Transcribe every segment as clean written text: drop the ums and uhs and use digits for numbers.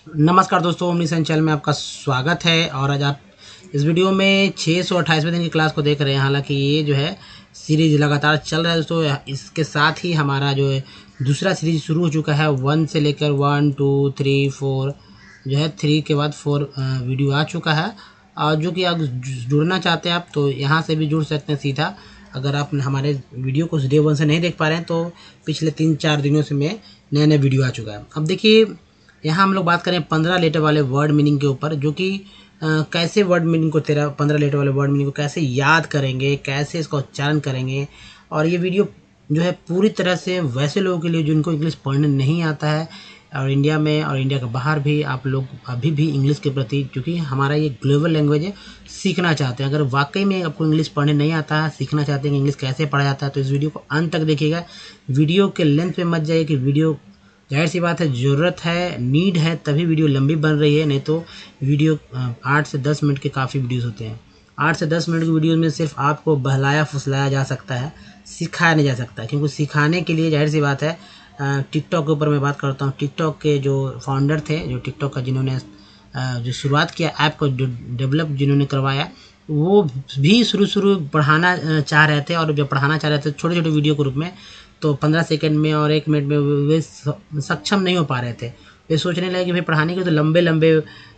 नमस्कार दोस्तों, ओमनीसन चैनल में आपका स्वागत है। और आज आप इस वीडियो में 628वें दिन की क्लास को देख रहे हैं। हालांकि ये जो है सीरीज लगातार चल रहा है दोस्तों। इसके साथ ही हमारा जो है दूसरा सीरीज शुरू हो चुका है। 1 से लेकर 1 2 3 4 जो है 3 के बाद 4 वीडियो आ चुका है। और जो कि आप जुड़ना चाहते हैं आप तो यहाँ से भी जुड़ सकते हैं सीधा। अगर आप हमारे वीडियो को डे 1 से नहीं देख पा रहे हैं तो पिछले 3-4 दिनों से में नए नए वीडियो आ चुका है। अब देखिए, यहाँ हम लोग बात करें 15 लेटर वाले वर्ड मीनिंग के ऊपर, जो कि कैसे वर्ड मीनिंग को 15 लेटर वाले वर्ड मीनिंग को कैसे याद करेंगे, कैसे इसका उच्चारण करेंगे। और ये वीडियो जो है पूरी तरह से वैसे लोगों के लिए जिनको इंग्लिश पढ़ने नहीं आता है, और इंडिया में और इंडिया के बाहर भी आप लोग अभी भी इंग्लिश के प्रति, क्योंकि हमारा ये ग्लोबल लैंग्वेज है, सीखना चाहते हैं। अगर वाकई में आपको इंग्लिश पढ़ने नहीं आता है, सीखना चाहते हैं कि इंग्लिश कैसे पढ़ा जाता है, तो इस वीडियो को अंत तक देखिएगा। वीडियो के लेंथ पे मत जाइए कि वीडियो, जाहिर सी बात है, ज़रूरत है, नीड है, तभी वीडियो लंबी बन रही है। नहीं तो वीडियो 8 से 10 मिनट के काफ़ी वीडियोस होते हैं। 8 से 10 मिनट की वीडियो में सिर्फ आपको बहलाया फुसलाया जा सकता है, सिखाया नहीं जा सकता। क्योंकि सिखाने के लिए जाहिर सी बात है, टिकटॉक के ऊपर मैं बात करता हूँ। टिकटॉक के जो फाउंडर थे, जो टिकटॉक का जिन्होंने जो शुरुआत किया, ऐप को जो डेवलप जिन्होंने करवाया, वो भी शुरू पढ़ाना चाह रहे थे। और जब पढ़ाना चाह रहे थे छोटे छोटे वीडियो के रूप में, तो 15 सेकंड में और 1 मिनट में वे सक्षम नहीं हो पा रहे थे। वे सोचने लगे कि भाई पढ़ाने के तो लंबे लंबे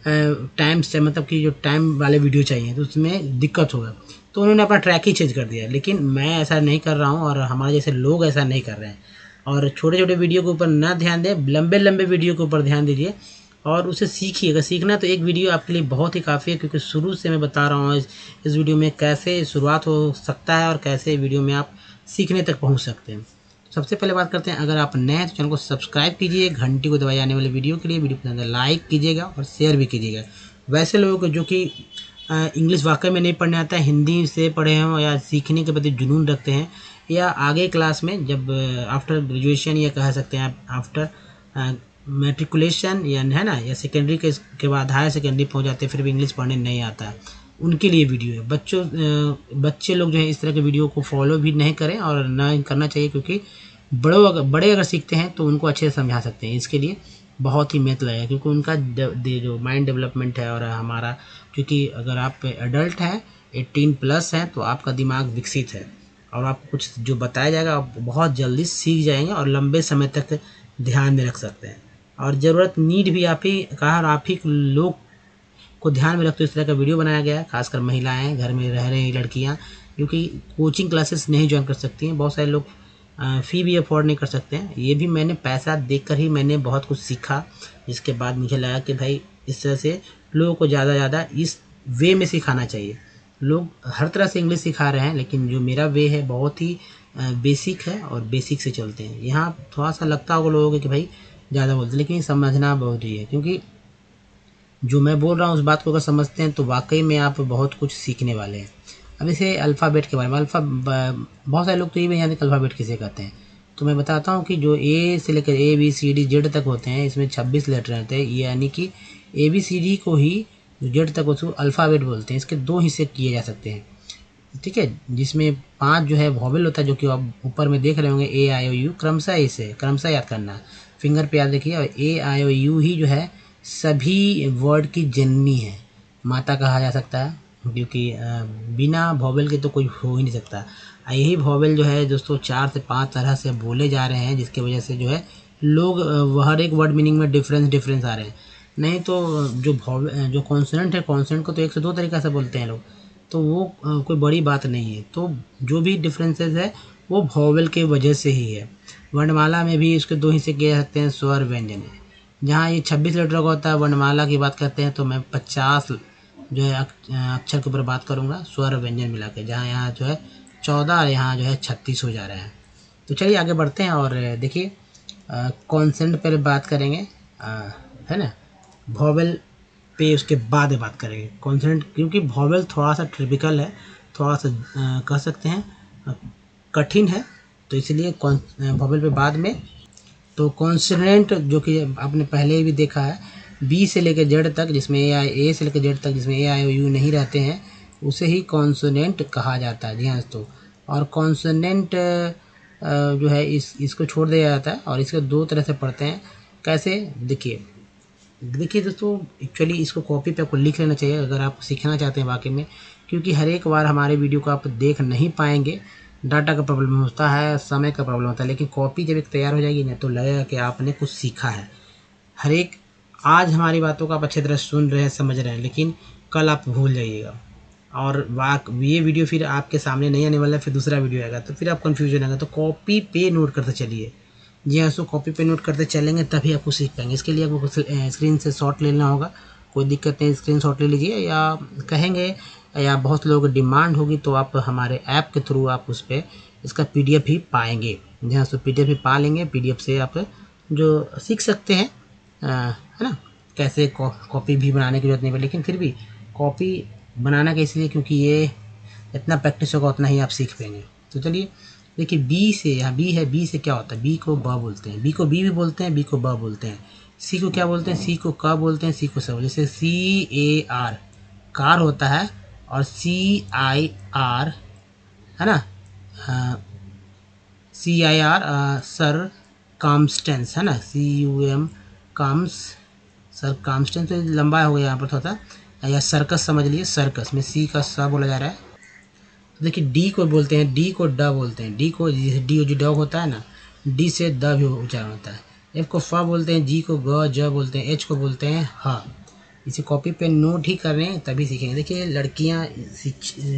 टाइम से, मतलब कि जो टाइम वाले वीडियो चाहिए, तो उसमें दिक्कत होगा। तो उन्होंने अपना ट्रैक ही चेंज कर दिया। लेकिन मैं ऐसा नहीं कर रहा हूँ, और हमारे जैसे लोग ऐसा नहीं कर रहे हैं। और छोटे छोटे वीडियो के ऊपर ना ध्यान दें, लंबे लंबे वीडियो के ऊपर ध्यान दीजिए और उसे सीखिए। अगर सीखना है तो एक वीडियो आपके लिए बहुत ही काफ़ी है, क्योंकि शुरू से मैं बता रहा हूँ इस वीडियो में कैसे शुरुआत हो सकता है और कैसे वीडियो में आप सीखने तक पहुँच सकते हैं। सबसे पहले बात करते हैं, अगर आप नए हैं तो चैनल को सब्सक्राइब कीजिए, घंटी को दबाए आने वाले वीडियो के लिए। वीडियो पसंद है लाइक कीजिएगा और शेयर भी कीजिएगा। वैसे लोगों को जो कि इंग्लिश वाकई में नहीं पढ़ने आता है, हिंदी से पढ़े हों या सीखने के प्रति जुनून रखते हैं, या आगे क्लास में जब आफ्टर ग्रेजुएशन, या कह सकते हैं आप आफ्टर मेट्रिकुलेशन, या है ना, या सेकेंडरी के बाद हायर सेकेंडरी पहुंच जाते हैं, फिर भी इंग्लिश पढ़ने नहीं आता है, उनके लिए वीडियो है। बच्चे लोग जो है इस तरह के वीडियो को फॉलो भी नहीं करें और ना करना चाहिए, क्योंकि बड़े अगर सीखते हैं तो उनको अच्छे से समझा सकते हैं। इसके लिए बहुत ही मेहनत लगेगा, क्योंकि उनका जो माइंड डेवलपमेंट है और हमारा, क्योंकि अगर आप एडल्ट हैं, 18+ हैं, तो आपका दिमाग विकसित है और आपको कुछ जो बताया जाएगा आप बहुत जल्दी सीख जाएंगे और लंबे समय तक ध्यान में रख सकते हैं। और ज़रूरत नीड भी आप ही का, और आप ही लोग को ध्यान में रखते हुए इस तरह का वीडियो बनाया गया है। खासकर महिलाएं, घर में रह रही लड़कियां, जो कि कोचिंग क्लासेस नहीं ज्वाइन कर सकती हैं। बहुत सारे लोग फ़ी भी अफोर्ड नहीं कर सकते हैं। ये भी मैंने पैसा देकर ही मैंने बहुत कुछ सीखा, जिसके बाद मुझे लगा कि भाई इस तरह से लोगों को ज़्यादा इस वे में सिखाना चाहिए। लोग हर तरह से इंग्लिश सिखा रहे हैं, लेकिन जो मेरा वे है बहुत ही बेसिक है और बेसिक से चलते हैं। यहाँ थोड़ा सा लगता होगा लोगों को कि भाई ज़्यादा बोलते हैं, लेकिन समझना बहुत ही है। क्योंकि जो मैं बोल रहा हूँ उस बात को अगर समझते हैं तो वाकई में आप बहुत कुछ सीखने वाले हैं। अब इसे अल्फ़ाबेट के बारे में, बहुत सारे लोग तो ये भी जानते हैं कि अल्फ़ाबेट किसे कहते हैं। तो मैं बताता हूँ कि जो ए से लेकर ABCD Z तक होते हैं, इसमें 26 लेटर रहते हैं। यानी कि ABCD को ही, जो जेड तक उसको अल्फ़ाबेट बोलते हैं। इसके 2 हिस्से किए जा सकते हैं, ठीक है, जिसमें 5 जो है वॉवेल होता है, जो कि आप ऊपर में देख रहे होंगे, A I O U। क्रमशः इसे क्रमशः याद करना, फिंगर पे याद रखिए। और A I O U ही जो है सभी वर्ड की जननी है, माता कहा जा सकता है, क्योंकि बिना वॉवेल के तो कोई हो ही नहीं सकता। यही वॉवेल जो है दोस्तों 4 से 5 तरह से बोले जा रहे हैं, जिसकी वजह से जो है लोग हर एक वर्ड मीनिंग में डिफरेंस आ रहे हैं। नहीं तो जो कॉन्सोनेंट है, कॉन्सोनेंट को तो 1 से 2 तरीक़ा से बोलते हैं लोग, तो वो कोई बड़ी बात नहीं है। तो जो भी डिफरेंसेस है वो वॉवेल के वजह से ही है। वर्णमाला में भी इसके 2 हिस्से किए जा सकते हैं, स्वर व्यंजन है। जहाँ ये 26 लेटर का होता है, वर्णमाला की बात करते हैं, तो मैं 50 जो है अक्षर के ऊपर बात करूँगा, स्वर व्यंजन मिला के। जहाँ यहाँ जो है 14 और यहाँ जो है 36 हो जा रहा है। तो चलिए आगे बढ़ते हैं और देखिए, कॉन्सेंट पर बात करेंगे, है ना, वॉवेल पे उसके बाद बात करेंगे कॉन्सोनेंट, क्योंकि वॉवेल थोड़ा सा ट्रिपिकल है, थोड़ा सा कह सकते हैं कठिन है, तो इसलिए वॉवेल पे बाद में। तो कॉन्सोनेंट जो कि आपने पहले भी देखा है, बी से लेकर जेड तक, जिसमें ए से लेकर जेड तक, जिसमें AIOU नहीं रहते हैं, उसे ही कॉन्सोनेंट कहा जाता है। जी हाँ दोस्तों। और कॉन्सोनेंट जो है इसको छोड़ दिया जाता है, और इसको 2 तरह से पढ़ते हैं। कैसे, देखिए, देखिए दोस्तों, एक्चुअली इसको कॉपी पे आपको लिख लेना चाहिए अगर आप सीखना चाहते हैं वाकई में, क्योंकि हर एक बार हमारे वीडियो को आप देख नहीं पाएंगे। डाटा का प्रॉब्लम होता है, समय का प्रॉब्लम होता है, लेकिन कॉपी जब एक तैयार हो जाएगी ना तो लगेगा कि आपने कुछ सीखा है। हर एक आज हमारी बातों को आप अच्छी तरह सुन रहे हैं, समझ रहे हैं, लेकिन कल आप भूल जाइएगा और ये वीडियो फिर आपके सामने नहीं आने वाला है, फिर दूसरा वीडियो आएगा तो फिर आप कन्फ्यूजन आएगा। तो कॉपी पे नोट करते चलिए। जी हाँ, सो कॉपी पे नोट करते चलेंगे तभी आपको सीख पाएंगे। इसके लिए आपको स्क्रीन से शॉट लेना होगा, कोई दिक्कत नहीं, स्क्रीन शॉट ले लीजिए, या कहेंगे या बहुत लोगों की डिमांड होगी तो आप हमारे ऐप के थ्रू आप उस पर इसका PDF भी पाएंगे। जी हाँ, सो PDF भी पा लेंगे। PDF से आप जो सीख सकते हैं, है ना, कैसे कॉपी भी बनाने की जरूरत नहीं पड़े, लेकिन फिर भी कॉपी बनाना कैसे है, क्योंकि ये इतना प्रैक्टिस होगा उतना ही आप सीख पाएंगे। तो चलिए देखिए, बी से, यहाँ बी है, बी से क्या होता है, बी को ब बोलते हैं, बी को बी भी बोलते हैं, बी को ब बोलते हैं। सी को क्या बोलते हैं, सी को क बोलते हैं, सी को स। जैसे CAR कार होता है, और CIR है ना, CIR सर कामस्टेंस है ना, CUM काम्स सर कामस्टेंस, तो लंबा हो गया यहाँ पर थोड़ा सा, या सर्कस समझ लीजिए, सर्कस में सी का स बोला जा रहा है। तो देखिए डी को बोलते हैं, डी को ड बोलते हैं, डी को डी जो डॉग होता है ना, डी से द भी उच्चारण होता है। एफ को फ बोलते हैं, जी को ग ज बोलते हैं, एच को बोलते हैं ह। इसे कॉपी पे नोट ही कर रहे हैं तभी सीखेंगे। देखिए लड़कियां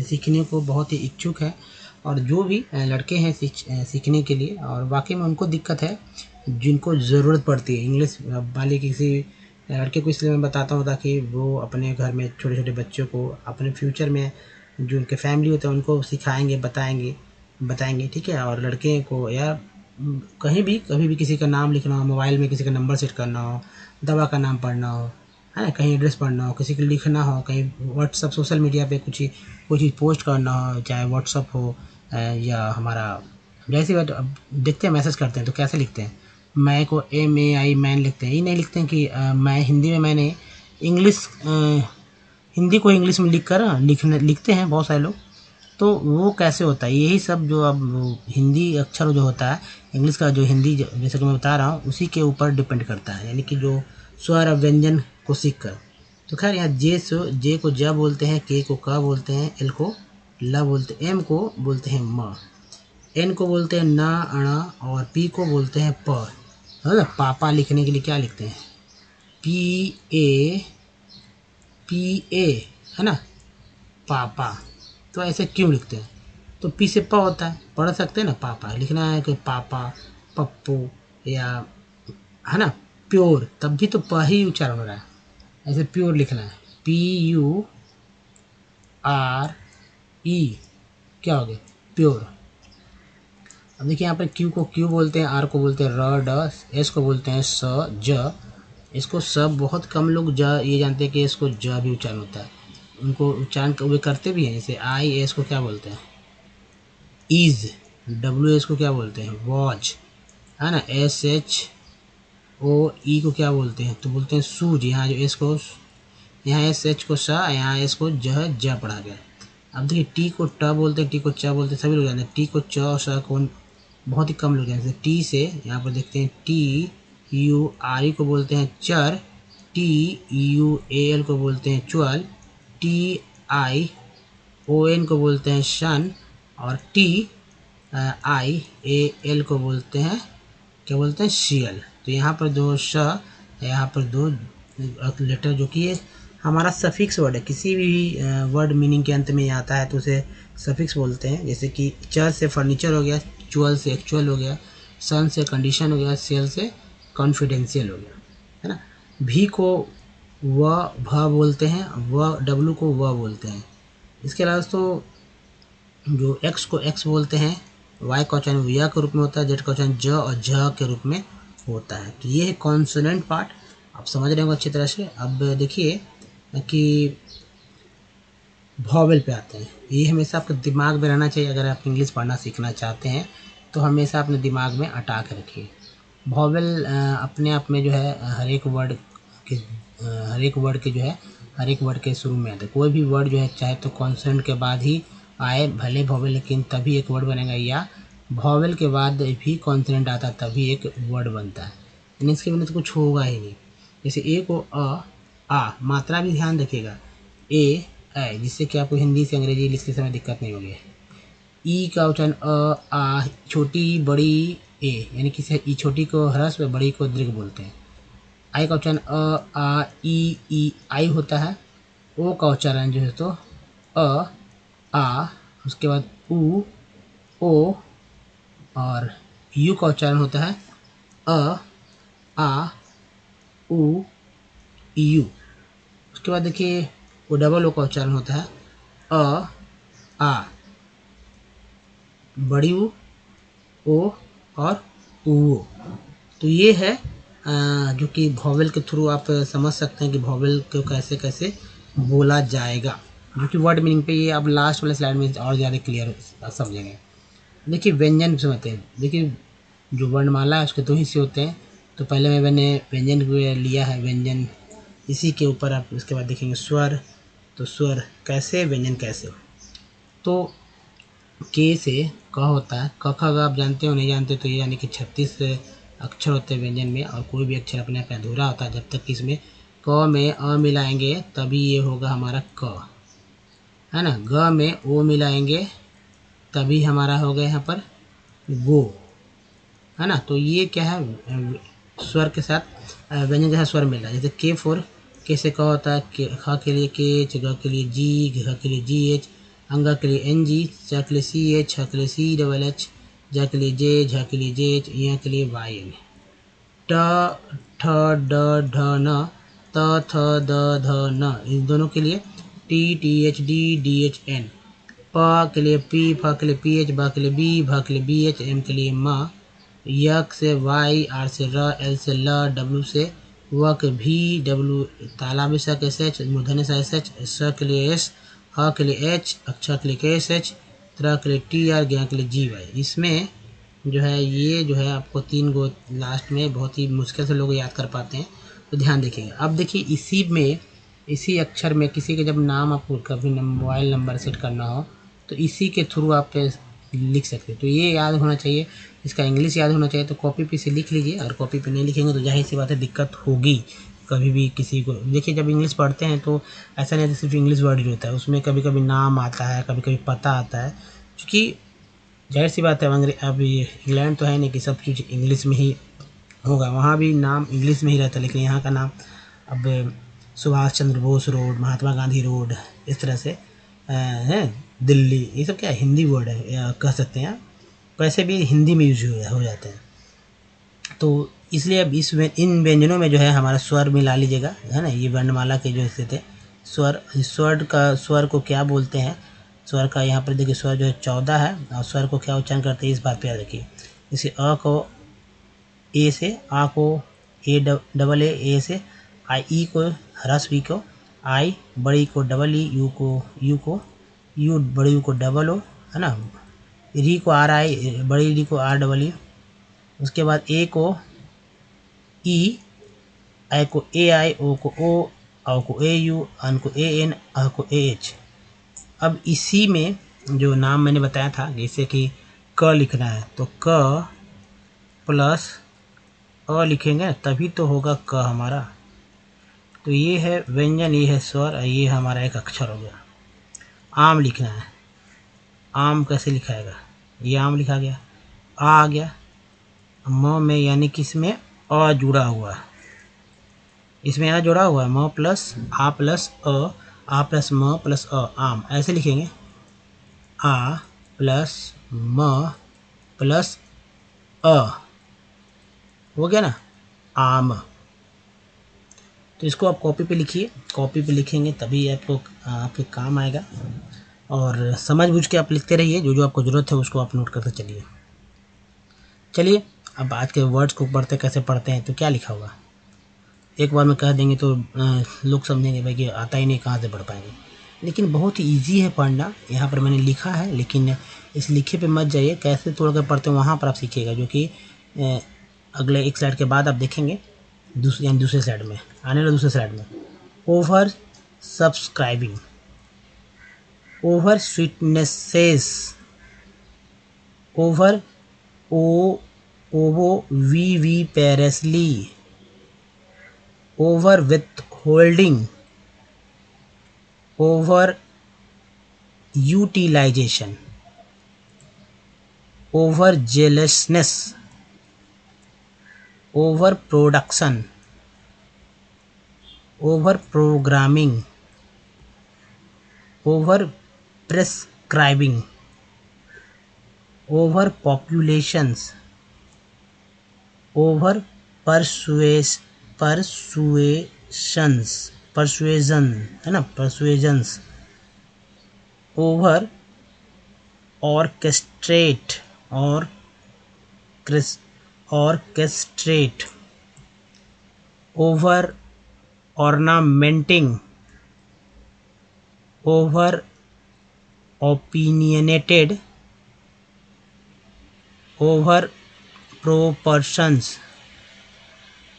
सीखने को बहुत ही इच्छुक है, और जो भी लड़के हैं सीखने के लिए, और वाकई में उनको दिक्कत है, जिनको ज़रूरत पड़ती है इंग्लिश वाले किसी लड़के को, इसलिए मैं बताता हूँ ताकि वो अपने घर में छोटे छोटे बच्चों को अपने फ्यूचर में जो उनके फैमिली होते हैं उनको सिखाएंगे, बताएंगे ठीक है। और लड़के को या कहीं भी कभी भी किसी का नाम लिखना हो, मोबाइल में किसी का नंबर सेट करना हो, दवा का नाम पढ़ना हो, है ना, कहीं एड्रेस पढ़ना हो, किसी को लिखना हो, कहीं व्हाट्सअप सोशल मीडिया पे कोई चीज़ पोस्ट करना हो, चाहे व्हाट्सअप हो या हमारा जैसे बात, अब देखते हैं मैसेज करते हैं तो कैसे लिखते हैं, मैं को MAI मैन लिखते हैं, ये नहीं लिखते हैं कि मैं हिंदी में मैंने इंग्लिश हिंदी को इंग्लिश में लिखते हैं बहुत सारे लोग। तो वो कैसे होता है, यही सब जो अब हिंदी अक्षर जो होता है, इंग्लिश का जो हिंदी जैसे कि मैं बता रहा हूँ उसी के ऊपर डिपेंड करता है, यानी कि जो स्वर व्यंजन को सीख कर। तो खैर यहाँ जे को ज बोलते हैं, के को क बोलते हैं, एल को ल बोलते हैं, एम को बोलते हैं म, एन को बोलते हैं न अण, और पी को बोलते हैं प। है ना, पापा लिखने के लिए क्या लिखते हैं, PA है ना, पापा। तो ऐसे क्यों लिखते हैं, तो पी से प होता है, पढ़ सकते हैं ना, पापा लिखना है कि पापा, पप्पू, या है ना प्योर, तब भी तो प ही उच्चारण हो रहा है, ऐसे प्योर लिखना है, PURE, क्या हो गया, प्योर। अब देखिए यहाँ पर क्यू को क्यू बोलते हैं, आर को बोलते हैं र ड, एस को बोलते हैं स ज। इसको सब बहुत कम लोग ये जानते हैं कि इसको ज भी उच्चारण होता है, उनको उच्चारण वे करते भी हैं। जैसे IAS को क्या बोलते हैं, ईज। WS को क्या बोलते हैं, वॉच, है ना। SHOE को क्या बोलते हैं, तो बोलते हैं सूज। यहाँ जो एस को, यहाँ SH को स, यहाँ एस को ज पढ़ा गया। अब देखिए टी को ट बोलते हैं, टी को च बोलते हैं, सभी लोग जानते हैं। टी को च और स को बहुत ही कम लोग जानते हैं। टी से यहाँ पर देखते हैं, TURE को बोलते हैं चर, TUAL को बोलते हैं च्वल, TION को बोलते हैं शन, और TIAL को बोलते हैं, क्या बोलते हैं, शियल। तो यहाँ पर दो श, यहाँ पर दो लेटर, जो कि ये हमारा सफिक्स वर्ड है, किसी भी वर्ड मीनिंग के अंत में आता है तो उसे सफिक्स बोलते हैं। जैसे कि चर से फर्नीचर हो गया, च्वल से एक्चुअल हो गया, सन से कंडीशन हो गया, सेल से कॉन्फिडेंशियल हो गया, है ना। भी को भ बोलते हैं, W को व बोलते हैं। इसके अलावा तो जो एक्स को एक्स बोलते हैं, वाई का उच्चारण य के रूप में होता है, जेड का उच्चारण ज और झ के रूप में होता है। तो ये है कॉन्सोनेंट पार्ट, आप समझ रहे होंगे अच्छी तरह से। अब देखिए कि वॉवेल पे आते हैं, ये हमेशा आपके दिमाग में रहना चाहिए। अगर आप इंग्लिश पढ़ना सीखना चाहते हैं तो हमेशा अपने दिमाग में अटा के रखिए। वॉवेल अपने आप में जो है हर एक वर्ड के शुरू में आता है। कोई भी वर्ड जो है चाहे तो कॉन्सोनेंट के बाद ही आए भले वॉवेल, लेकिन तभी एक वर्ड बनेगा, या वॉवेल के बाद भी कॉन्सोनेंट आता तभी एक वर्ड बनता है, यानी इसके बिना तो कुछ होगा ही नहीं। जैसे ए को आ, मात्रा भी ध्यान रखिएगा, ए जिससे कि आपको हिंदी से अंग्रेजी लिखते समय दिक्कत नहीं होगी। ई का उच्चारण आ, छोटी बड़ी ए, यानी कि ई छोटी को ह्रस्व, बड़ी को दीर्घ बोलते हैं। आई का उच्चारण आ ई आई होता है। ओ का उच्चारण जो है तो आ, उसके बाद ऊ ओ, और यू का उच्चारण होता है आ ऊ यू। उसके बाद देखिए वो डबल ओ का उच्चारण होता है आ, बड़ी ओ और ऊ। तो ये है जो कि वॉवेल के थ्रू आप समझ सकते हैं कि वॉवेल को कैसे कैसे बोला जाएगा, जो कि वर्ड मीनिंग पे ये अब लास्ट वाले स्लाइड में और ज़्यादा क्लियर समझेंगे। देखिए व्यंजन समझते हैं। देखिए जो वर्णमाला है उसके दो हिस्से होते हैं। तो पहले मैंने व्यंजन लिया है, व्यंजन इसी के ऊपर आप उसके बाद देखेंगे स्वर। तो स्वर कैसे, व्यंजन कैसे। तो के से क होता है। क ख अगर आप जानते हो नहीं जानते तो ये यानी कि 36 अक्षर होते हैं व्यंजन में, और कोई भी अक्षर अपने आप अधूरा होता है जब तक कि इसमें क में अ मिलाएंगे तभी ये होगा हमारा क, है ना। ग में ओ मिलाएंगे तभी हमारा हो गया यहाँ पर गो, है ना। तो ये क्या है, स्वर के साथ व्यंजन के साथ स्वर मिल रहा है। जैसे के फोर, के से क होता है, ख के लिए के, ग के लिए जी, घ के लिए जी एच, अंग के लिए एन जी, च के लिए सी एच, छ के लिए सी डबल एच, ज के लिए जे, झ के लिए जे एच, य के लिए वाई एन। ट ठ ड ढ न, त थ द ध न, इन दोनों के लिए T T H D D H N. प के लिए पी, फ के लिए पी एच, ब के लिए बी, भ के लिए बी एच, एम के लिए म, यक से वाई, आर से र, एल से ल, डब्ल्यू से वक भी, डब्ल्यू ताला में सक एस एच, मूर्धन्य सा एस एच, स के लिए एस, ह के लिए एच, अक्षर के लिए के एस एच, त्र के लिए टी आर, ज्ञ के लिए जी वाई। इसमें जो है ये जो है आपको 3 गो लास्ट में बहुत ही मुश्किल से लोग याद कर पाते हैं, तो ध्यान देखिएगा। अब देखिए इसी में, इसी अक्षर में किसी के जब नाम आपको कभी मोबाइल नंबर सेट करना हो तो इसी के थ्रू आप लिख सकते हैं। तो ये याद होना चाहिए, इसका इंग्लिश याद होना चाहिए। तो कॉपी पे से लिख लीजिए, और कॉपी पे नहीं लिखेंगे तो जाहिर सी बात है दिक्कत होगी कभी भी किसी को। देखिए जब इंग्लिश पढ़ते हैं तो ऐसा नहीं सिर्फ इंग्लिश वर्ड ही होता है, उसमें कभी कभी नाम आता है, कभी कभी पता आता है, क्योंकि जाहिर सी बात है अभी इंग्लैंड तो है नहीं कि सब कुछ इंग्लिश में ही होगा, वहाँ भी नाम इंग्लिश में ही रहता है। लेकिन यहाँ का नाम अब सुभाष चंद्र बोस रोड, महात्मा गांधी रोड, इस तरह से है, दिल्ली, ये सब क्या हिंदी वर्ड है या कह सकते हैं, वैसे भी हिंदी में यूज हो जाते हैं। तो इसलिए अब इन व्यंजनों में जो है हमारा स्वर मिला लीजिएगा, है ना। ये वर्णमाला के जो हिस्से थे स्वर को क्या बोलते हैं, स्वर का यहाँ पर देखिए स्वर जो है 14 है, और स्वर को क्या उच्चारण करते हैं इस बात पे याद रखिए। जैसे अ को ए से, आ को ए डबल ए से, आई ई को ह्रस्व ई को आई, बड़ी को डबल ई, यू बड़ी यू को डबल ओ, है ना। री को आर आई, बड़ी री को आर डबल ई। उसके बाद ए को ई, आई को ए आई, ओ को ओ, औ को ए यू, अन को ए एन, अ को ए एच। अब इसी में जो नाम मैंने बताया था, जैसे कि क लिखना है तो क प्लस अ लिखेंगे तभी तो होगा क हमारा। तो ये है व्यंजन, ये है स्वर, ये हमारा एक अक्षर हो गया। आम लिखना है, आम कैसे लिखाएगा, ये आम लिखा गया, आ गया म में, यानी कि इसमें अ जुड़ा हुआ है, इसमें आ जुड़ा हुआ है, म प्लस आ प्लस अ, आ प्लस म प्लस अ, आम। ऐसे लिखेंगे आ प्लस म प्लस अ, हो गया ना, आम। तो इसको आप कॉपी पे लिखिए, कॉपी पे लिखेंगे तभी आपको आपके काम आएगा, और समझ बूझ के आप लिखते रहिए, जो जो आपको ज़रूरत है उसको आप नोट करते चलिए। चलिए अब आज के वर्ड्स को पढ़ते कैसे पढ़ते हैं, तो क्या लिखा होगा एक बार में कह देंगे तो लोग समझेंगे भाई कि आता ही नहीं, कहाँ से पढ़ पाएंगे। लेकिन बहुत ही ईजी है पढ़ना, यहाँ पर मैंने लिखा है, लेकिन इस लिखे पे मत जाइए, कैसे तोड़ कर पढ़ते हैं वहाँ पर आप सीखिएगा, जो कि अगले एक स्लाइड के बाद आप देखेंगे, दूसरे स्लाइड में आने वाले दूसरे स्लाइड में। Over subscribing, over sweetnesses, over ओ ओवो वी पेरेसली, over withholding, over utilization, over jealousness, over production, over programming, over prescribing, over populations, over persuasion है ना, persuasions, over orchestrate, orchestrate, over ornamenting, over opinionated, over proportions,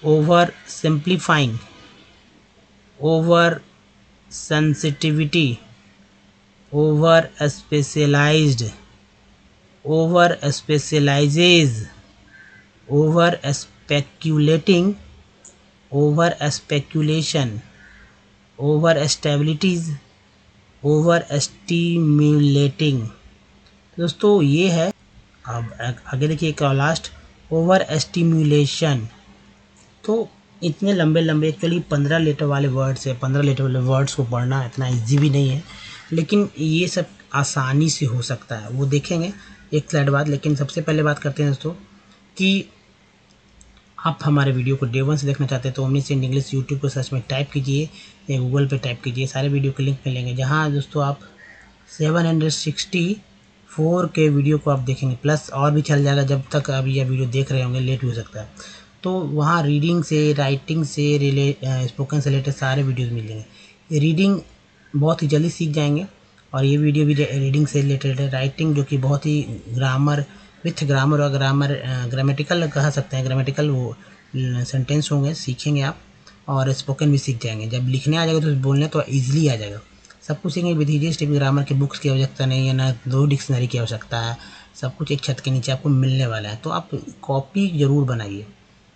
over simplifying, over sensitivity, over specialized, over specializes, over speculating, over speculation, over stabilities, over stimulating. दोस्तों ये है। अब आगे देखिए एक last, over stimulation. तो इतने लंबे लंबे एक्चुअली 15 लेटर वाले वर्ड्स है, 15 लेटर वाले वर्ड्स को पढ़ना इतना इजी भी नहीं है, लेकिन ये सब आसानी से हो सकता है, वो देखेंगे एक स्लाइड बाद। लेकिन सबसे पहले बात करते हैं दोस्तों कि आप हमारे वीडियो को डे 1 से देखना चाहते हैं तो ओमनीसेंट इंग्लिश यूट्यूब को सर्च में टाइप कीजिए या गूगल पे टाइप कीजिए, सारे वीडियो के लिंक मिलेंगे, जहां दोस्तों आप 764 के वीडियो को आप देखेंगे, प्लस और भी चल जाएगा जब तक आप यह वीडियो देख रहे होंगे, लेट भी हो सकता है। तो वहाँ रीडिंग से, राइटिंग से स्पोकन से रिलेटेड सारे वीडियोज़ मिल जाएंगे। रीडिंग बहुत ही जल्दी सीख जाएंगे और ये वीडियो भी रीडिंग से रिलेटेड है। राइटिंग जो कि बहुत ही ग्रामर विथ ग्रामर और ग्रामेटिकल कह सकते हैं, ग्रामेटिकल वो सेंटेंस होंगे, सीखेंगे आप, और स्पोकन भी सीख जाएंगे। जब लिखने आ जाएगा तो बोलने तो ईजिली आ जाएगा, सब कुछ सीखेंगे। विथ ईजी स्टेप, ग्रामर की बुक्स की आवश्यकता नहीं है, ना 2 डिक्शनरी की आवश्यकता है, सब कुछ एक छत के नीचे आपको मिलने वाला है। तो आप कॉपी ज़रूर बनाइए,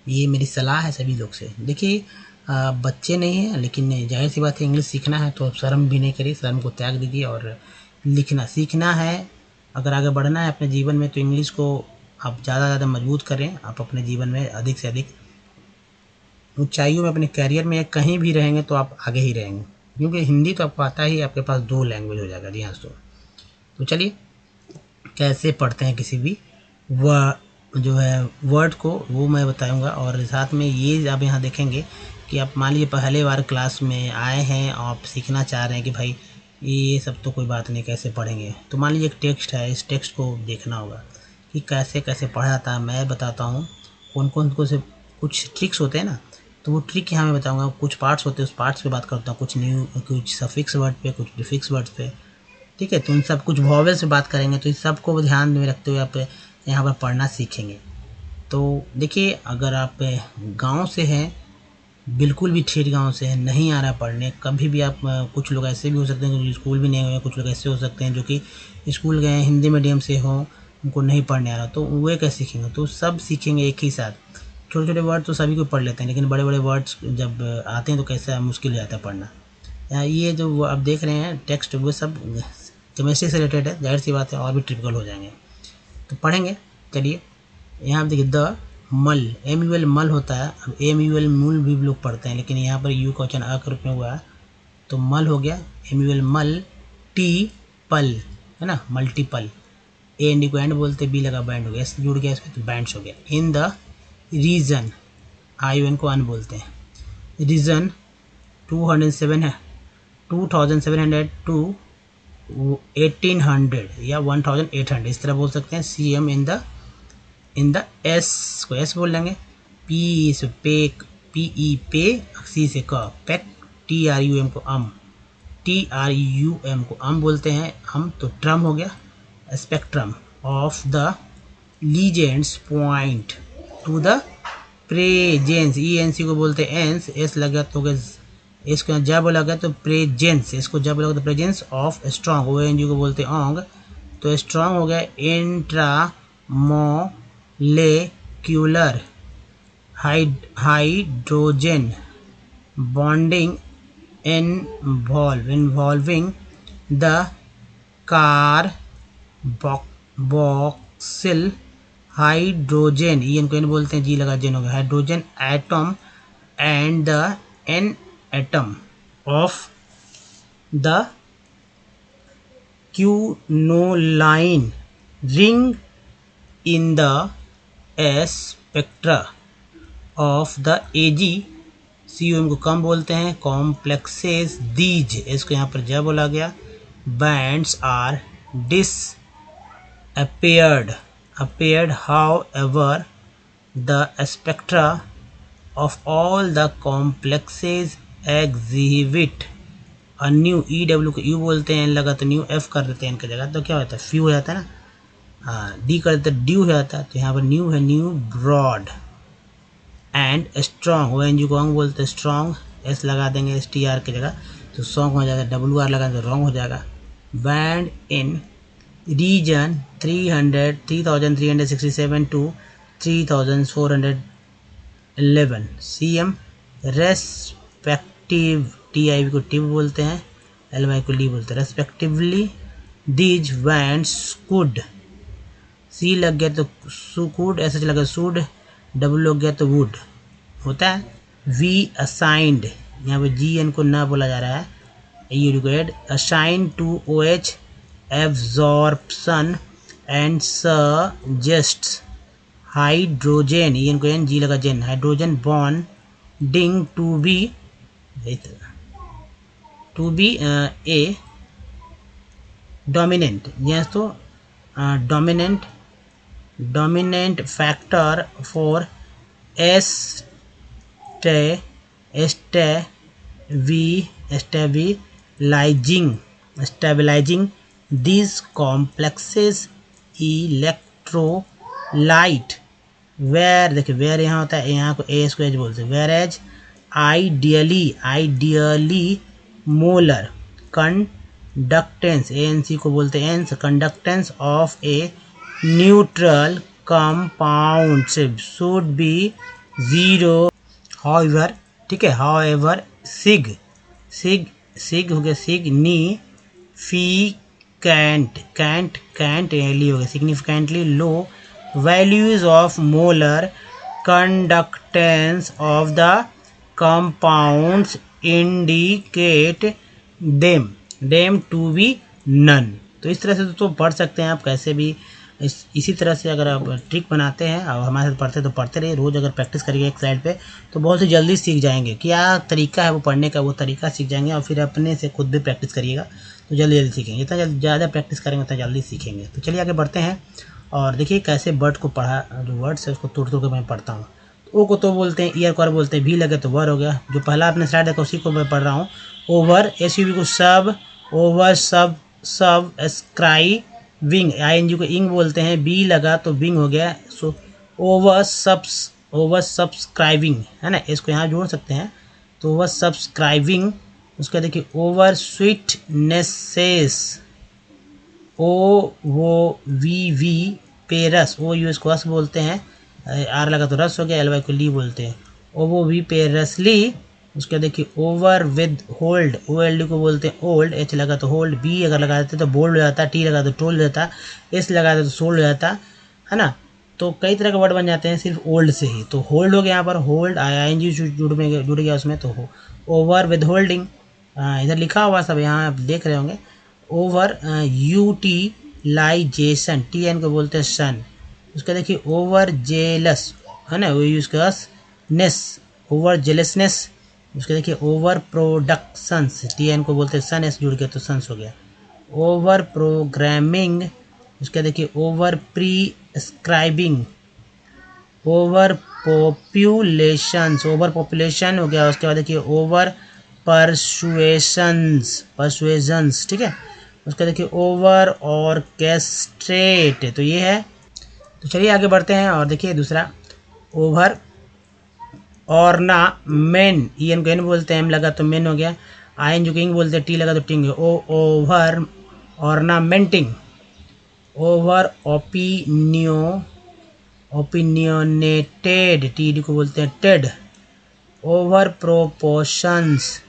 ये मेरी सलाह है सभी लोग से। देखिए बच्चे नहीं हैं, लेकिन जाहिर सी बात है इंग्लिश सीखना है तो शर्म भी नहीं करिए, शर्म को त्याग दीजिए और लिखना सीखना है। अगर आगे बढ़ना है अपने जीवन में तो इंग्लिश को आप ज़्यादा मजबूत करें। आप अपने जीवन में अधिक से अधिक ऊंचाइयों में, अपने करियर में कहीं भी रहेंगे तो आप आगे ही रहेंगे, क्योंकि हिंदी तो आपको आता ही, आपके पास 2 लैंग्वेज हो जाएगा। जी हाँ दोस्तों, तो चलिए कैसे पढ़ते हैं किसी भी जो है वर्ड को, वो मैं बताऊंगा। और साथ में ये आप यहाँ देखेंगे कि आप मान लीजिए पहले बार क्लास में आए हैं और आप सीखना चाह रहे हैं कि भाई ये सब तो कोई बात नहीं, कैसे पढ़ेंगे। तो मान लीजिए एक टेक्स्ट है, इस टेक्स्ट को देखना होगा कि कैसे कैसे पढ़ा जाता है। मैं बताता हूँ कौन कौन को से कुछ ट्रिक्स होते हैं ना, तो वो ट्रिक यहाँ मैं बताऊँगा। कुछ पार्ट्स होते हैं, उस पार्ट्स पे बात करता हूँ, कुछ सफिक्स वर्ड पे, कुछ प्रीफिक्स वर्ड पे, ठीक है। तो उन सब कुछ वॉवेल से बात करेंगे, तो इस सब को ध्यान में रखते हुए आप यहाँ पर पढ़ना सीखेंगे। तो देखिए अगर आप गांव से हैं, बिल्कुल भी ठेठ गांव से हैं, नहीं आ रहा पढ़ने, कभी भी आप, कुछ लोग ऐसे भी हो सकते हैं जो स्कूल भी नहीं हुए, कुछ लोग ऐसे हो सकते हैं जो कि स्कूल गए हैं हिंदी मीडियम से हो, उनको नहीं पढ़ने आ रहा, तो वे कैसे सीखेंगे। तो सब सीखेंगे एक ही साथ। छोटे छोटे वर्ड तो सभी को पढ़ लेते हैं, लेकिन बड़े बड़े वर्ड्स जब आते हैं तो कैसा मुश्किल हो जाता है पढ़ना। ये जो आप देख रहे हैं टेक्स्ट, वो सब केमिस्ट्री से रिलेटेड है, जाहिर सी बात है और भी ट्रिपिकल हो जाएंगे, तो पढ़ेंगे। चलिए यहाँ देखिए, द मल, MUL मल होता है। अब MUL मूल भी लोग पढ़ते हैं, लेकिन यहाँ पर यू का उच्चारण अ के रूप में हुआ है, तो मल हो गया, MUL मल। टी पल है ना, मल्टीपल। एंड को एंड बोलते, बी लगा बैंड हो गया, एस जुड़ गया इसमें तो बैंड्स हो गया। इन द रीजन, ION को अन बोलते हैं। रीजन 207 है, 2700 टू 1800 या 1800 इस तरह बोल सकते हैं। CM इन द एस को एस बोल लेंगे। पी से पेक, PE पे, सी से क पेक, TRUM को अम, TRUM को अम बोलते हैं हम, तो ट्रम हो गया। Spectrum of the legends point two the presence, ENC को बोलते हैं एंस, एस लगा तो इसको जब लगा तो प्रेजेंस, इसको जब लगा तो प्रेजेंस ऑफ स्ट्रॉन्ग, ONG को बोलते हैं ओंग, तो स्ट्रॉन्ग हो गया। Intramolecular hydrogen bonding involving the carboxyl hydrogen, ई इनको इन बोलते हैं, जी लगा जेन हो गया, hydrogen atom and the N atom of the quinoline ring in the spectra of the Ag, COM को कम बोलते हैं, complexes these, इसको यहाँ पर जब बोला गया, bands are disappeared however the spectra of all the complexes exhibit a new, EW को U बोलते हैं, लगा तो न्यू F कर देते हैं इनकी जगह, तो क्या होता है, फ्यू हो जाता है ना, डी कर देते ड्यू हो जाता है, तो यहाँ पर न्यू है, new broad and strong, O N G को अंग बोलते हैं, स्ट्रॉन्ग, एस लगा देंगे एस टी आर की जगह, तो सॉन्ग हो जाएगा, डब्ल्यू आर लगा तो रॉन्ग हो जाएगा। Band in region 3367 to 3411 CM respective, T I को टिव बोलते हैं, एल वाई को ली बोलते हैं, रेस्पेक्टिवली दीज बैंड्स कुड, सी लग गया तो सुकुड, ऐसे लगा सुड, डब्ल्यू लग गया तो वुड होता है। वी असाइंड, यहाँ पे जी एन को ना बोला जा रहा है, you required assign to O H absorption and suggest hydrogen, ई एन को एन, जी लगा जेन, hydrogen bonding to be a dominant, yes तो dominant factor for stabilizing these complexes electrolyte, where देखिए where यहाँ होता है, यहाँ को ए इसको एच बोलते हैं, whereas ideally molar conductance, ANC को बोलते हैं एंस, conductance of a neutral compound should be 0, however, ठीक है, however sig हो गया, significantly हो गया, significantly low values of molar conductance of the compounds indicate them to be none। तो इस तरह से तो पढ़ सकते हैं आप कैसे भी, इसी तरह से अगर आप ट्रिक बनाते हैं और हमारे साथ पढ़ते तो पढ़ते रहिए, रोज़ अगर प्रैक्टिस करिए एक साइड पे तो बहुत ही जल्दी सीख जाएंगे, क्या तरीका है वो पढ़ने का, वो तरीका सीख जाएंगे, और फिर अपने से खुद भी प्रैक्टिस करिएगा तो जल्दी सीखेंगे, जितना ज़्यादा प्रैक्टिस करेंगे उतना जल्दी सीखेंगे। तो चलिए आगे बढ़ते हैं और देखिए कैसे वर्ड को पढ़ा, जो वर्ड्स है उसको तोड़ के मैं पढ़ता हूँ। ओ को तो बोलते हैं, ईयर को बोलते हैं, भी लगे तो वर हो गया, जो पहला आपने स्लाइड देखा उसी को मैं पढ़ रहा हूँ। ओवर, एस यू वी को सब, ओवर सब स्क्राइबिंग, आई एन जी को इंग बोलते हैं, बी लगा तो विंग हो गया, सो ओवर सब्सक्राइबिंग है ना, इसको यहाँ जोड़ सकते हैं, तो ओवर सब्सक्राइबिंग, उसका देखिए ओवर स्वीटनेसेस, ओ वो वी पेरस, ओ यू इसको रस बोलते हैं, आर लगा तो रस हो गया, एल वाई को ली बोलते हैं, ओ वो वी पेरसली, उसके देखिए over with hold, O L D को बोलते हैं ओल्ड, एच लगा तो होल्ड, बी अगर लगा देते तो बोल्ड हो जाता, टी लगा तो टोल्ड हो जाता, एस लगा देते तो सोल्ड हो जाता है ना। तो कई तरह के वर्ड बन जाते हैं सिर्फ ओल्ड से ही, तो होल्ड हो गया, यहाँ पर होल्ड आई एन जी जुड़ गया उसमें, तो ओवर विद होल्डिंग, इधर लिखा हुआ सब यहाँ आप देख रहे होंगे, ओवर यूटिलाइजेशन, टी एन को बोलते हैं सन, उसका देखिए ओवर जेलस है ना, वो यूज का नेस, ओवर जेलसनेस, उसके देखिए ओवर प्रोडक्शंस, टी एन को बोलते हैं सन, एस जुड़ गया तो सन्स हो गया, ओवर प्रोग्रामिंग, उसके देखिए over prescribing, over populations, over population हो गया, उसके बाद देखिए ओवर परसुएशंस, ठीक है, उसका देखिए ओवर ऑर्केस्ट्रेट, तो ये है। तो चलिए आगे बढ़ते हैं और देखिए दूसरा, ओवर ऑर्नामेंट, ई एन को एन बोलते हैं, एम लगा तो मेन हो गया, आई एन जो किंग बोलते हैं, टी लगा तो टिंग, over ornamenting, over opinionated, T D को बोलते हैं टेड, over proportions,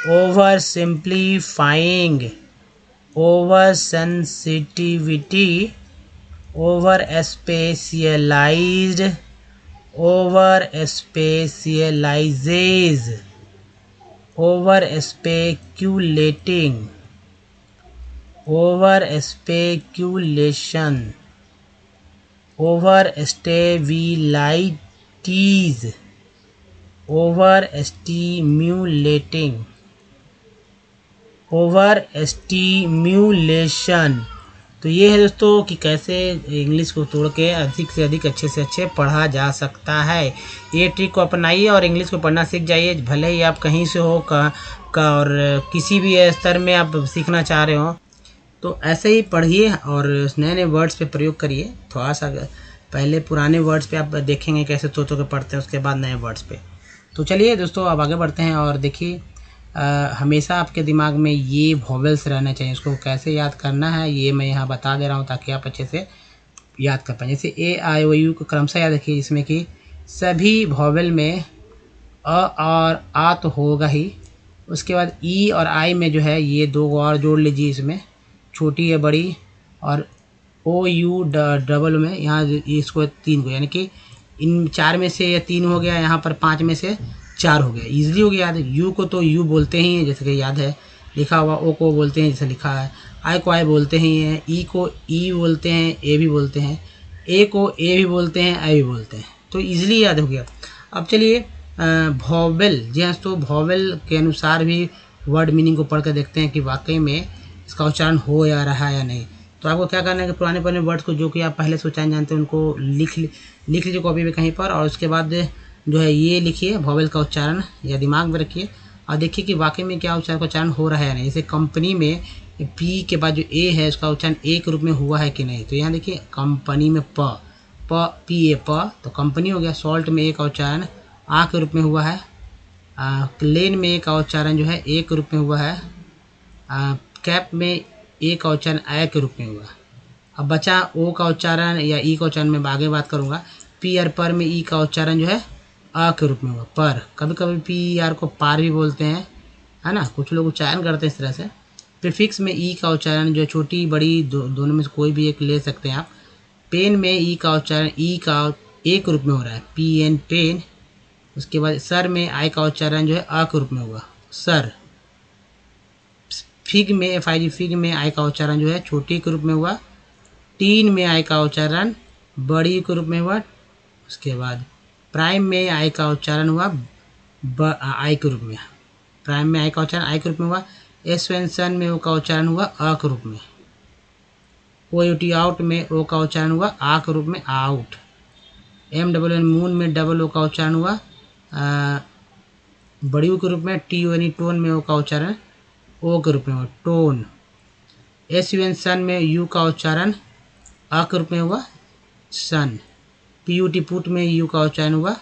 over simplifying, over sensitivity, over specialised, over specialises, over speculating, over speculation, over stabilities, over stimulating, over stimulation. तो ये है दोस्तों कि कैसे इंग्लिश को तोड़ के अधिक से अधिक अच्छे से अच्छे पढ़ा जा सकता है। ये ट्रिक को अपनाइए और इंग्लिश को पढ़ना सीख जाइए, भले ही आप कहीं से हो और किसी भी स्तर में आप सीखना चाह रहे हो, तो ऐसे ही पढ़िए और नए नए वर्ड्स पे प्रयोग करिए। थोड़ा सा पहले पुराने वर्ड्स पे आप देखेंगे कैसे तो के पढ़ते हैं, उसके बाद नए वर्ड्स पे। तो चलिए दोस्तों अब आगे बढ़ते हैं और देखिए हमेशा आपके दिमाग में ये वॉवेल्स रहना चाहिए। उसको कैसे याद करना है ये मैं यहाँ बता दे रहा हूँ ताकि आप अच्छे से याद कर पाएँ। जैसे ए आई ओ यू को क्रमशः याद रखिए, जिसमें कि सभी वॉवेल में अ और आ तो होगा ही, उसके बाद ई और आई में जो है ये दो और जोड़ लीजिए, इसमें छोटी या बड़ी, और ओ यू डबल में यहाँ इसको 3 को, यानी कि इन 4 में से ये 3 हो गया, यहाँ पर 5 में से 4 हो गया। ईजिली हो गया याद। यू को तो यू बोलते ही हैं, जैसे कि याद है लिखा हुआ। ओ को बोलते हैं जैसे लिखा है। आई को आई बोलते ही हैं। ई को ई बोलते हैं, ए भी बोलते हैं। ए को ए भी बोलते हैं, आई भी बोलते हैं। तो ईजिली याद हो गया। अब चलिए वॉवेल, जी हाँ, तो वॉवेल के अनुसार भी वर्ड मीनिंग को पढ़ कर देखते हैं कि वाकई में इसका उच्चारण हो या रहा है या नहीं। तो आपको क्या करना है कि पुराने पुराने वर्ड्स को जो कि आप पहले से उच्चारण जानते हैं उनको लिख लीजिए कॉपी पे कहीं पर, और उसके बाद जो है ये लिखिए वॉवेल का उच्चारण या दिमाग में रखिए और देखिए कि वाकई में क्या उच्चारण का उच्चारण हो रहा है या नहीं। जैसे कंपनी में पी के बाद जो ए है उसका उच्चारण ए के रूप में हुआ है कि नहीं। तो यहाँ देखिए कंपनी में प पी ए प, तो कंपनी हो गया। सॉल्ट में ए का उच्चारण आ के रूप में हुआ है। प्लेन में ए का उच्चारण जो है ए के रूप में हुआ है। कैप में ए का उच्चारण ए के रूप में हुआ। अब बचा ओ का उच्चारण या ई का उच्चारण में आगे बात करूँगा। पी आर पर में ई का उच्चारण जो है अ के रूप में हुआ। पर कभी कभी पी आर को पार भी बोलते हैं, है ना, कुछ लोग उच्चारण करते हैं इस तरह से। प्रीफिक्स में ई का उच्चारण जो छोटी बड़ी दोनों में से कोई भी एक ले सकते हैं आप। पेन में ई का उच्चारण ई का ए के रूप में हो रहा है, पी एन पेन। उसके बाद सर में आई का उच्चारण जो है अ के रूप में हुआ, सर। फिग में एफ आई जी फिग में आई का उच्चारण जो है छोटी के रूप में हुआ। टीन में आई का उच्चारण बड़ी के रूप में हुआ। उसके बाद प्राइम में आई का उच्चारण हुआ आई के रूप में। प्राइम में आई का उच्चारण आई के रूप में हुआ। एक्सपेंशन में ओ का उच्चारण हुआ अ के रूप में। ओ यू टी आउट में ओ का उच्चारण हुआ आ के रूप में out. M double N moon में डबल ओ का उच्चारण हुआ बड़ी ओ के रूप में। T O N E tone में ओ का उच्चारण ओ के रूप में हुआ, tone. S U N sun में यू का उच्चारण अ के रूप में हुआ, sun. P U T put में यू का उच्चारण हुआ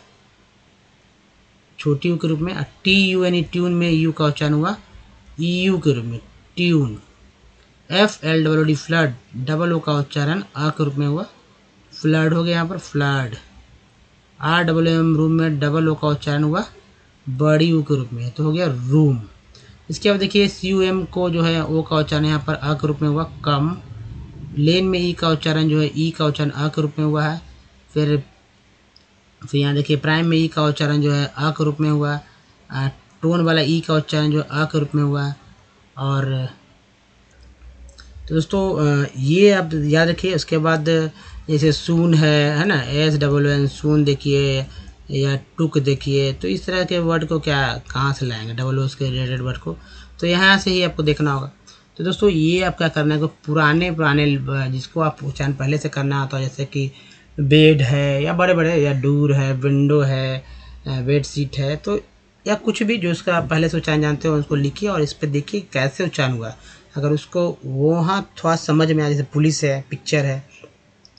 छोटी यू के रूप में। T U N E tune में यू का उच्चारण हुआ ई यू के रूप में, tune. F L double D flood double O का उच्चारण अ के रूप में हुआ, फ्लड हो गया यहाँ पर, flood. R double M room में डबल ओ का उच्चारण हुआ बड़ी यू के रूप में, तो हो गया रूम। इसके बाद देखिए सी यू एम को जो है ओ का उच्चारण यहाँ पर अ के रूप में हुआ, कम। लेन में ई का उच्चारण जो है ई का उच्चारण अ के रूप में हुआ है। फिर यहाँ देखिए प्राइम में ई का उच्चारण जो है अ के रूप में हुआ। टोन वाला ई का उच्चारण जो अ के रूप में हुआ। और तो दोस्तों ये आप याद रखिए। उसके बाद जैसे सून है ना, एस डबल एन सून देखिए, या टुक देखिए। तो इस तरह के वर्ड को क्या कहाँ से लाएंगे डबल ओ के रिलेटेड वर्ड को, तो यहाँ से ही आपको देखना होगा। तो दोस्तों ये आप क्या करना है, पुराने जिसको आप उच्चारण पहले से करना होता है, जैसे कि बेड है या बड़े बड़े, या डूर है, विंडो है, बेड शीट है, तो या कुछ भी जो उसका पहले से उच्चारण जानते हो उसको लिखिए और इस पर देखिए कैसे उच्चारण हुआ। अगर उसको वहाँ थोड़ा समझ में आए, जैसे पुलिस है, पिक्चर है,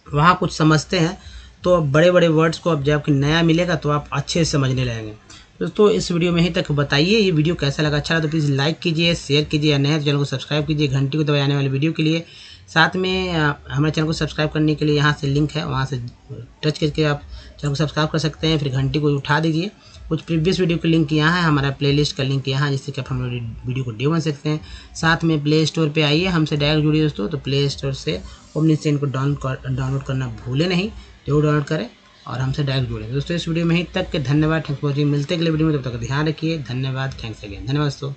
वहाँ कुछ समझते हैं, तो बड़े बड़े वर्ड्स को अब जब नया मिलेगा तो आप अच्छे से समझने लगेंगे। दोस्तों इस वीडियो में ही तक बताइए ये वीडियो कैसा लगा। अच्छा लगा तो प्लीज़ लाइक कीजिए, शेयर कीजिए, नए चैनल को सब्सक्राइब कीजिए, घंटी को दबाए आने वाले वीडियो के लिए। साथ में हमारे चैनल को सब्सक्राइब करने के लिए यहाँ से लिंक है, वहाँ से टच करके आप चैनल को सब्सक्राइब कर सकते हैं। फिर घंटी को उठा दीजिए, कुछ प्रीवियस वीडियो का लिंक यहाँ है, हमारा प्लेलिस्ट का लिंक यहाँ, जिससे कि आप हम वीडियो को डे 1 सकते हैं। साथ में प्ले स्टोर पे आइए, हमसे डायरेक्ट जुड़िए दोस्तों। तो प्ले स्टोर से ओमनीसेंट को डाउनलोड करना भूले नहीं, जरूर डाउनलोड करें और हमसे डायरेक्ट जुड़े। दोस्तों इस वीडियो में ही तक के धन्यवाद, थैंक्स फॉर वॉचिंग। मिलते हैं अगले वीडियो में, तब तक ध्यान रखिए। धन्यवाद, थैंक्स अगेन, धन्यवाद दोस्तों।